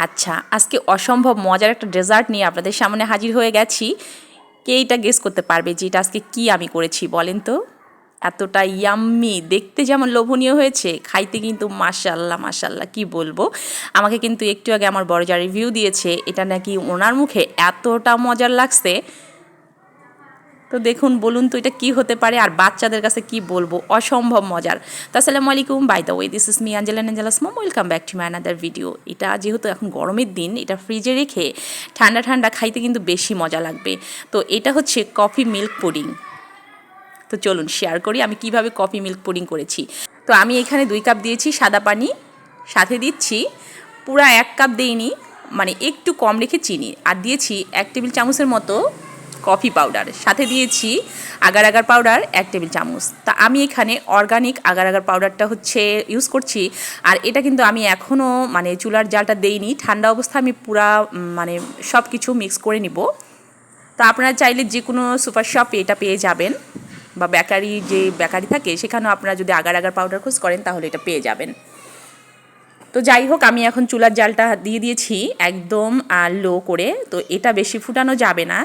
আচ্ছা, আজকে অসম্ভব মজার একটা ডেজার্ট নিয়ে আপনাদের সামনে হাজির হয়ে গেছি। কে এটা গেস করতে পারবে যে এটা আজকে কি আমি করেছি বলেন তো? এতটা ইয়াম্মি, দেখতে যেমন লোভনীয় হয়েছে, খাইতে কিন্তু মাশাআল্লাহ মাশাআল্লাহ কি বলবো। আমাকে কিন্তু একটু আগে আমার বড় যা রিভিউ দিয়েছে, এটা নাকি ওনার মুখে এতটা মজার লাগছে। তো দেখুন, বলুন তো এটা কি হতে পারে, আর বাচ্চাদের কাছে কি বলবো, অসম্ভব মজার। তো আসসালামু আলাইকুম, by the way this is me Angela mom, welcome back to my another video. এটা যেহেতু এখন গরমের দিন, এটা ফ্রিজে রেখে ঠান্ডা ঠান্ডা খাইতে কিন্তু বেশি মজা লাগবে। তো এটা হচ্ছে কফি মিল্ক পুডিং। তো চলুন শেয়ার করি আমি কিভাবে কফি মিল্ক পুডিং করেছি। তো আমি এখানে 2 কাপ দিয়েছি সাদা পানি, সাথে দিচ্ছি পুরা 1 কাপ দেইনি, মানে একটু কম রেখে চিনি, আর দিয়েছি 1 টেবিল চামচের মতো কফি পাউডার, সাথে দিয়েছি আগার আগার পাউডার 1 টেবিল চামচ। তা আমি এখানে অর্গানিক আগার আগার পাউডারটা হচ্ছে ইউজ করছি। আর এটা কিন্তু আমি এখনও মানে চুলার জালটা দেইনি, ঠান্ডা অবস্থায় আমি পুরা মানে সব কিছু মিক্স করে নিব। তো আপনারা চাইলে যে কোনো সুপার শপে এটা পেয়ে যাবেন, বা বেকারি যে বেকারি থাকে সেখানেও আপনারা যদি আগার আগার পাউডার খোঁজ করেন তাহলে এটা পেয়ে যাবেন। তো যাই হোক, আমি এখন চুলার জালটা দিয়ে দিয়েছি একদম লো করে। তো এটা বেশি ফুটানো যাবে না।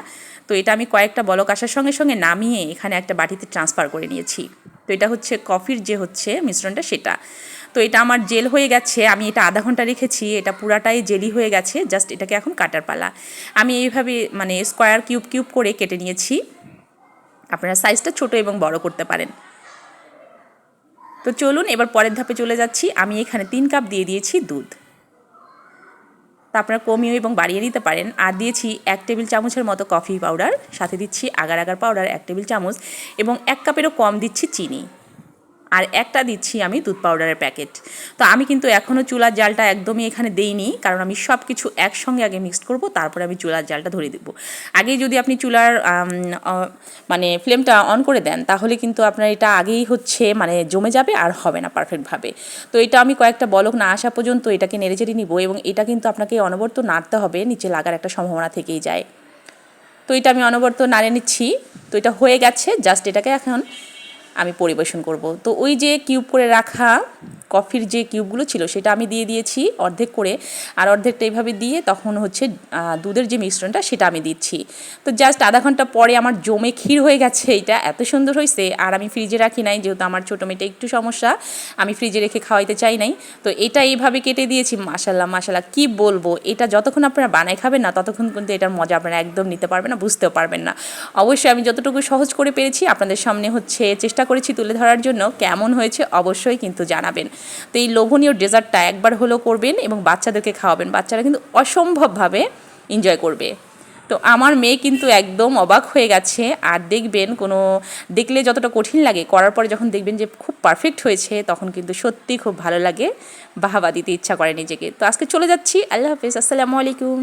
তো এটা আমি কয়েকটা বলক আসার সঙ্গে সঙ্গে নামিয়ে এখানে একটা বাটিতে ট্রান্সফার করে নিয়েছি। তো এটা হচ্ছে কফির যে হচ্ছে মিশ্রণটা সেটা। তো এটা আমার জেল হয়ে গেছে, আমি এটা আধা ঘন্টা রেখেছি, এটা পুরাটাই জেলি হয়ে গেছে। জাস্ট এটাকে এখন কাটার পালা। আমি এইভাবে মানে স্কোয়ার কিউব কিউব করে কেটে নিয়েছি। আপনারা সাইজটা ছোট এবং বড় করতে পারেন। তো চলুন এবার পরের ধাপে চলে যাচ্ছি। আমি এখানে 3 কাপ দিয়ে দিয়েছি দুধ। তা আপনারা কমিয়ে এবং বাড়িয়ে নিতে পারেন। আর দিয়েছি 1 টেবিল চামচের মতো কফি পাউডার, সাথে দিচ্ছি আগার আগার পাউডার 1 টেবিল চামচ, এবং 1 কাপেরও কম দিচ্ছি চিনি, আর একটা দিচ্ছি আমি দুধ পাউডারের প্যাকেট। তো আমি কিন্তু এখনও চুলার জালটা একদমই এখানে দেইনি, কারণ আমি সব কিছু একসঙ্গে আগে মিক্সড করব, তারপরে আমি চুলার জালটা ধরে দেবো। আগে যদি আপনি চুলার মানে ফ্লেমটা অন করে দেন, তাহলে কিন্তু আপনার এটা আগেই হচ্ছে মানে জমে যাবে আর হবে না পারফেক্টভাবে। তো এটা আমি কয়েকটা বলক না আসা পর্যন্ত এটাকে নেড়েচেড়ে নিব, এবং এটা কিন্তু আপনাকে অনবরত নাড়তে হবে, নিচে লাগার একটা সম্ভাবনা থেকেই যায়। তো এটা আমি অনবরত নাড়ে নিচ্ছি। তো এটা হয়ে গেছে, জাস্ট এটাকে এখন আমি পরিবেশন করব। তো ওই যে কিউব করে রাখা কফির যে কিউবগুলো ছিল সেটা আমি দিয়ে দিয়েছি অর্ধেক করে, আর অর্ধেকটা এইভাবে দিয়ে তখন হচ্ছে দুধের যে মিশ্রণটা সেটা আমি দিচ্ছি। তো জাস্ট আধা ঘন্টা পরে আমার জমে ক্ষীর হয়ে গেছে, এটা এত সুন্দর হয়েছে। আর আমি ফ্রিজে রাখি নাই, যেহেতু আমার ছোটো মেয়েটা একটু সমস্যা, আমি ফ্রিজে রেখে খাওয়াইতে চাই নাই। তো এটা এইভাবে কেটে দিয়েছি, মাশাল্লাহ মাশাল্লাহ কি বলবো। এটা যতক্ষণ আপনারা বানায় খাবেন না, ততক্ষণ কিন্তু এটার মজা আপনারা একদম নিতে পারবেন না, বুঝতেও পারবেন না। অবশ্যই আমি যতটুকু সহজ করে পেরেছি আপনাদের সামনে হচ্ছে চেষ্টা করেছি তুলে ধরার জন্য। কেমন হয়েছে অবশ্যই কিন্তু জানাবেন। তো এই লোভনীয় ডেজার্টটা একবার হলেও করবেন এবং বাচ্চাদেরকে খাওয়াবেন, বাচ্চারা কিন্তু অসম্ভবভাবে এনজয় করবে। তো আমার মেয়ে কিন্তু একদম অবাক হয়ে গেছে। আর দেখবেন দেখলে যতটা কঠিন লাগে, করার পরে যখন দেখবেন যে খুব পারফেক্ট হয়েছে, তখন কিন্তু সত্যি খুব ভালো লাগে, বাহাবা দিতে ইচ্ছা করে নিজেকে। তো আজকে চলে যাচ্ছি, আল্লাহ হাফেজ, আসসালামু আলাইকুম।